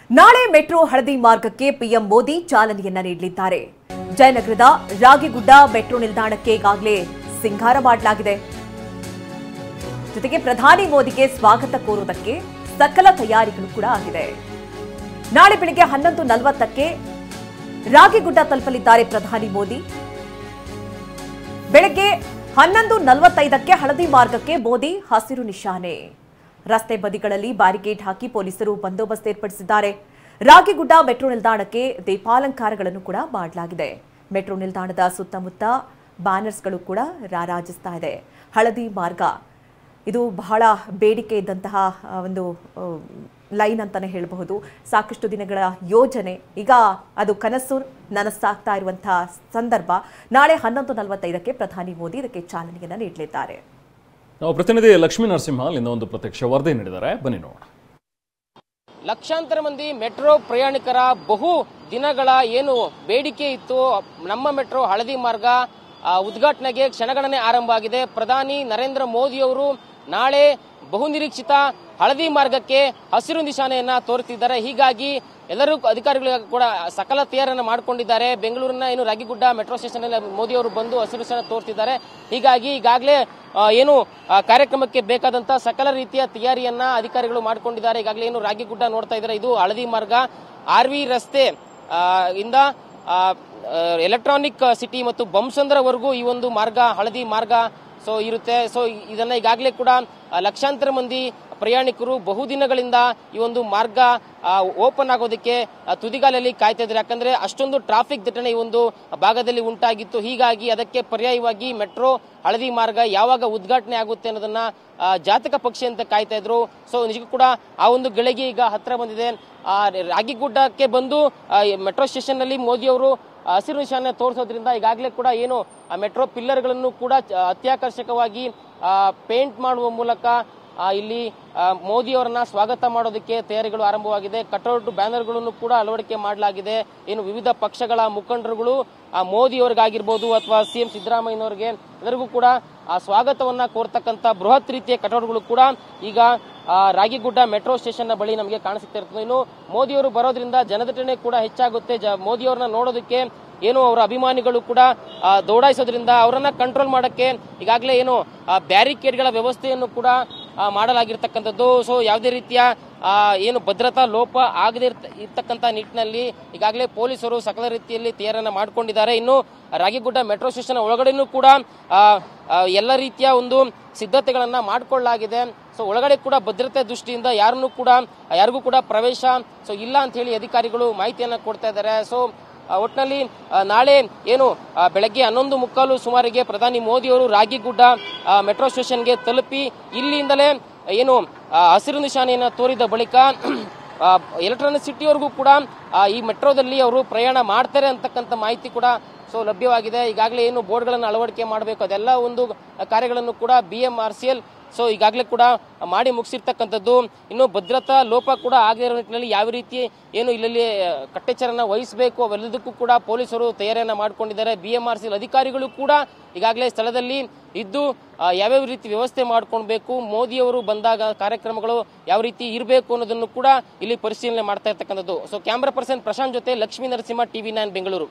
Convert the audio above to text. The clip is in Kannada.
ನಾಳೆ ಮೆಟ್ರೋ ಹಳದಿ ಮಾರ್ಗಕ್ಕೆ ಪಿಎಂ ಮೋದಿ ಚಾಲನೆಯನ್ನ ನೀಡಲಿದ್ದಾರೆ. ಜಯನಗರದ ರಾಗಿಗುಡ್ಡ ಮೆಟ್ರೋ ನಿಲ್ದಾಣಕ್ಕೆ ಈಗಾಗಲೇ ಸಿಂಗಾರ ಮಾಡಲಾಗಿದೆ. ಜೊತೆಗೆ ಪ್ರಧಾನಿ ಮೋದಿಗೆ ಸ್ವಾಗತ ಕೋರುವುದಕ್ಕೆ ಸಕಲ ತಯಾರಿಗಳು ಕೂಡ ಆಗಿದೆ. ನಾಳೆ ಬೆಳಗ್ಗೆ 11:40ಕ್ಕೆ ರಾಗಿಗುಡ್ಡ ತಲುಪಲಿದ್ದಾರೆ ಪ್ರಧಾನಿ ಮೋದಿ. ಬೆಳಗ್ಗೆ 11:45ಕ್ಕೆ ಹಳದಿ ಮಾರ್ಗಕ್ಕೆ ಮೋದಿ ಹಸಿರು ನಿಶಾನೆ. ರಸ್ತೆ ಬದಿಗಳಲ್ಲಿ ಬ್ಯಾರಿಕೇಡ್ ಹಾಕಿ ಪೊಲೀಸರು ಬಂದೋಬಸ್ತ್ ಏರ್ಪಡಿಸಿದ್ದಾರೆ. ರಾಗಿಗುಡ್ಡ ಮೆಟ್ರೋ ನಿಲ್ದಾಣಕ್ಕೆ ದೀಪಾಲಂಕಾರಗಳನ್ನು ಕೂಡ ಮಾಡಲಾಗಿದೆ. ಮೆಟ್ರೋ ನಿಲ್ದಾಣದ ಸುತ್ತಮುತ್ತ ಬ್ಯಾನರ್ಸ್ಗಳು ಕೂಡ ರಾರಾಜಿಸ್ತಾ ಇದೆ. ಹಳದಿ ಮಾರ್ಗ ಇದು ಬಹಳ ಬೇಡಿಕೆ ಇದ್ದಂತಹ ಒಂದು ಲೈನ್ ಅಂತಾನೆ ಹೇಳಬಹುದು. ಸಾಕಷ್ಟು ದಿನಗಳ ಯೋಜನೆ, ಈಗ ಅದು ಕನಸು ನನಸಾಗ್ತಾ ಇರುವಂತಹ ಸಂದರ್ಭ. ನಾಳೆ 11:45ಕ್ಕೆ ಪ್ರಧಾನಿ ಮೋದಿ ಇದಕ್ಕೆ ಚಾಲನೆಯನ್ನು ನೀಡಲಿದ್ದಾರೆ. ನಾವು ಪ್ರತಿನಿಧಿ ಲಕ್ಷ್ಮೀ ನರಸಿಂಹ ಅಲ್ಲಿಂದ ಒಂದು ಪ್ರತ್ಯಕ್ಷ ವರದಿ ನೀಡಿದ್ದಾರೆ, ಬನ್ನಿ ನೋಡೋಣ. ಲಕ್ಷಾಂತರ ಮಂದಿ ಮೆಟ್ರೋ ಪ್ರಯಾಣಿಕರ ಬಹು ದಿನಗಳ ಏನು ಬೇಡಿಕೆ ಇತ್ತು, ನಮ್ಮ ಮೆಟ್ರೋ ಹಳದಿ ಮಾರ್ಗ ಉದ್ಘಾಟನೆಗೆ ಕ್ಷಣಗಣನೆ ಆರಂಭ ಆಗಿದೆ. ಪ್ರಧಾನಿ ನರೇಂದ್ರ ಮೋದಿ ಅವರು ನಾಳೆ ಬಹುನಿರೀಕ್ಷಿತ ಹಳದಿ ಮಾರ್ಗಕ್ಕೆ ಹಸಿರು ನಿಶಾನೆಯನ್ನ ತೋರುತ್ತಿದ್ದಾರೆ. ಹೀಗಾಗಿ ಎಲ್ಲರೂ ಅಧಿಕಾರಿಗಳು ಕೂಡ ಸಕಲ ತಯಾರಿಯನ್ನು ಮಾಡಿಕೊಂಡಿದ್ದಾರೆ. ಬೆಂಗಳೂರಿನ ಏನು ರಾಗಿಗುಡ್ಡ ಮೆಟ್ರೋ ಸ್ಟೇಷನ್ ಅಲ್ಲಿ ಮೋದಿ ಅವರು ಬಂದು ಹಸಿರು ನಿಶಾನೆ ತೋರ್ತಿದ್ದಾರೆ. ಹೀಗಾಗಿ ಈಗಾಗಲೇ ಏನು ಕಾರ್ಯಕ್ರಮಕ್ಕೆ ಬೇಕಾದಂತಹ ಸಕಲ ರೀತಿಯ ತಯಾರಿಯನ್ನ ಅಧಿಕಾರಿಗಳು ಮಾಡಿಕೊಂಡಿದ್ದಾರೆ. ಈಗಾಗಲೇ ಏನು ರಾಗಿಗುಡ್ಡ ನೋಡ್ತಾ ಇದ್ದಾರೆ, ಇದು ಹಳದಿ ಮಾರ್ಗ. RV ರಸ್ತೆ ಇಂದ ಎಲೆಕ್ಟ್ರಾನಿಕ್ ಸಿಟಿ ಮತ್ತು ಬೊಮ್ಮಸಂದ್ರವರೆಗೂ ಈ ಒಂದು ಮಾರ್ಗ ಹಳದಿ ಮಾರ್ಗ ಇರುತ್ತೆ. ಇದನ್ನ ಈಗಾಗಲೇ ಕೂಡ ಲಕ್ಷಾಂತರ ಮಂದಿ ಪ್ರಯಾಣಿಕರು ಬಹುದಿನಗಳಿಂದ ಈ ಒಂದು ಮಾರ್ಗ ಓಪನ್ ಆಗೋದಕ್ಕೆ ತುದಿಗಾಲಲ್ಲಿ ಕಾಯ್ತಾ ಇದ್ದಾರೆ. ಯಾಕಂದ್ರೆ ಅಷ್ಟೊಂದು ಟ್ರಾಫಿಕ್ ದಟ್ಟಣೆ ಈ ಒಂದು ಭಾಗದಲ್ಲಿ ಉಂಟಾಗಿತ್ತು. ಹೀಗಾಗಿ ಅದಕ್ಕೆ ಪರ್ಯಾಯವಾಗಿ ಮೆಟ್ರೋ ಹಳದಿ ಮಾರ್ಗ ಯಾವಾಗ ಉದ್ಘಾಟನೆ ಆಗುತ್ತೆ ಅನ್ನೋದನ್ನ ಜಾತಕ ಪಕ್ಷಿ ಅಂತ ಕಾಯ್ತಾ ಇದ್ರು. ನಿಜಕ್ಕೂ ಕೂಡ ಆ ಒಂದು ಗಳಿಗೆ ಈಗ ಹತ್ರ ಬಂದಿದೆ. ರಾಗಿಗುಡ್ಡಕ್ಕೆ ಬಂದು ಮೆಟ್ರೋ ಸ್ಟೇಷನ್ ನಲ್ಲಿ ಮೋದಿ ಅವರು ಹಸಿರು ನಿಶಾನೆ ತೋರಿಸೋದ್ರಿಂದ ಈಗಾಗಲೇ ಕೂಡ ಏನು ಮೆಟ್ರೋ ಪಿಲ್ಲರ್ಗಳನ್ನು ಕೂಡ ಅತ್ಯಾಕರ್ಷಕವಾಗಿ ಪೇಂಟ್ ಮಾಡುವ ಮೂಲಕ ಇಲ್ಲಿ ಮೋದಿ ಅವರನ್ನ ಸ್ವಾಗತ ಮಾಡೋದಕ್ಕೆ ತಯಾರಿಗಳು ಆರಂಭವಾಗಿದೆ. ಕಟೌಟ್ ಬ್ಯಾನರ್ಗಳನ್ನು ಕೂಡ ಅಳವಡಿಕೆ ಮಾಡಲಾಗಿದೆ. ಏನು ವಿವಿಧ ಪಕ್ಷಗಳ ಮುಖಂಡರುಗಳು ಮೋದಿ ಅವರಿಗಾಗಿರ್ಬೋದು ಅಥವಾ CM ಸಿದ್ದರಾಮಯ್ಯನವರಿಗೆ ಎಲ್ಲರಿಗೂ ಕೂಡ ಸ್ವಾಗತವನ್ನ ಕೋರ್ತಕ್ಕಂಥ ಬೃಹತ್ ರೀತಿಯ ಕಟೌಟ್ಗಳು ಕೂಡ ಈಗ ರಾಗಿಗುಡ್ಡ ಮೆಟ್ರೋ ಸ್ಟೇಷನ್ ನ ಬಳಿ ನಮಗೆ ಕಾಣಿಸುತ್ತಾ ಇರ್ತದೆ. ಇನ್ನು ಮೋದಿ ಅವರು ಬರೋದ್ರಿಂದ ಜನದಟ್ಟಣೆ ಕೂಡ ಹೆಚ್ಚಾಗುತ್ತೆ. ಮೋದಿ ಅವರನ್ನ ನೋಡೋದಕ್ಕೆ ಏನು ಅವರ ಅಭಿಮಾನಿಗಳು ಕೂಡ ದೌಡಾಯಿಸೋದ್ರಿಂದ ಅವರನ್ನ ಕಂಟ್ರೋಲ್ ಮಾಡಕ್ಕೆ ಈಗಾಗಲೇ ಏನು ಬ್ಯಾರಿಕೇಡ್ಗಳ ವ್ಯವಸ್ಥೆಯನ್ನು ಕೂಡ ಮಾಡಲಾಗಿರ್ತಕ್ಕಂಥದ್ದು. ಯಾವುದೇ ರೀತಿಯ ಏನು ಭದ್ರತಾ ಲೋಪ ಆಗದೇ ಇರ್ತಕ್ಕಂಥ ನಿಟ್ಟಿನಲ್ಲಿ ಈಗಾಗಲೇ ಪೊಲೀಸರು ಸಕಲ ರೀತಿಯಲ್ಲಿ ತಯಾರನ್ನ ಮಾಡಿಕೊಂಡಿದ್ದಾರೆ. ಇನ್ನು ರಾಗಿಗುಡ್ಡ ಮೆಟ್ರೋ ಸ್ಟೇಷನ್ ಒಳಗಡೆನೂ ಕೂಡ ಎಲ್ಲ ರೀತಿಯ ಒಂದು ಸಿದ್ಧತೆಗಳನ್ನ ಮಾಡಿಕೊಳ್ಳಲಾಗಿದೆ. ಒಳಗಡೆ ಕೂಡ ಭದ್ರತೆ ದೃಷ್ಟಿಯಿಂದ ಯಾರಿಗೂ ಕೂಡ ಪ್ರವೇಶ ಇಲ್ಲ ಅಂತ ಹೇಳಿ ಅಧಿಕಾರಿಗಳು ಮಾಹಿತಿಯನ್ನ ಕೊಡ್ತಾ ಇದ್ದಾರೆ. ಒಟ್ಟಿನಲ್ಲಿ ನಾಳೆ ಏನು ಬೆಳಗ್ಗೆ 11:45 ಸುಮಾರಿಗೆ ಪ್ರಧಾನಿ ಮೋದಿ ಅವರು ರಾಗಿಗುಡ್ಡ ಮೆಟ್ರೋ ಸ್ಟೇಷನ್ಗೆ ತಲುಪಿ ಇಲ್ಲಿಂದಲೇ ಏನು ಹಸಿರು ನಿಶಾನೆಯನ್ನು ತೋರಿದ ಬಳಿಕ ಎಲೆಕ್ಟ್ರಾನಿಕ್ ಸಿಟಿವರೆಗೂ ಕೂಡ ಈ ಮೆಟ್ರೋದಲ್ಲಿ ಅವರು ಪ್ರಯಾಣ ಮಾಡ್ತಾರೆ ಅಂತಕ್ಕಂಥ ಮಾಹಿತಿ ಕೂಡ ಲಭ್ಯವಾಗಿದೆ. ಈಗಾಗಲೇ ಏನು ಬೋರ್ಡ್ಗಳನ್ನು ಅಳವಡಿಕೆ ಮಾಡಬೇಕು ಅದೆಲ್ಲ ಒಂದು ಕಾರ್ಯಗಳನ್ನು ಕೂಡ BMRCL ಈಗಾಗಲೇ ಕೂಡ ಮಾಡಿ ಮುಗಿಸಿರ್ತಕ್ಕಂಥದ್ದು. ಇನ್ನು ಭದ್ರತಾ ಲೋಪ ಕೂಡ ಆಗದೇ ಇರೋ ನಿಟ್ಟಿನಲ್ಲಿ ಯಾವ ರೀತಿ ಏನು ಇಲ್ಲಿ ಕಟ್ಟೆಚ್ಚರನ್ನ ವಹಿಸಬೇಕು ಅವೆಲ್ಲದಕ್ಕೂ ಕೂಡ ಪೊಲೀಸರು ತಯಾರಿಯನ್ನ ಮಾಡಿಕೊಂಡಿದ್ದಾರೆ. BMRCL ಅಧಿಕಾರಿಗಳು ಕೂಡ ಈಗಾಗಲೇ ಸ್ಥಳದಲ್ಲಿ ಇದ್ದು ಯಾವ್ಯಾವ ರೀತಿ ವ್ಯವಸ್ಥೆ ಮಾಡ್ಕೊಳ್ಬೇಕು, ಮೋದಿ ಅವರು ಬಂದಾಗ ಕಾರ್ಯಕ್ರಮಗಳು ಯಾವ ರೀತಿ ಇರಬೇಕು ಅನ್ನೋದನ್ನು ಕೂಡ ಇಲ್ಲಿ ಪರಿಶೀಲನೆ ಮಾಡ್ತಾ ಇರ್ತಕ್ಕಂಥದ್ದು. ಕ್ಯಾಮ್ರಾ ಪರ್ಸನ್ ಪ್ರಶಾಂತ್ ಜೊತೆ ಲಕ್ಷ್ಮೀ ನರಸಿಂಹ, TV9 ಬೆಂಗಳೂರು.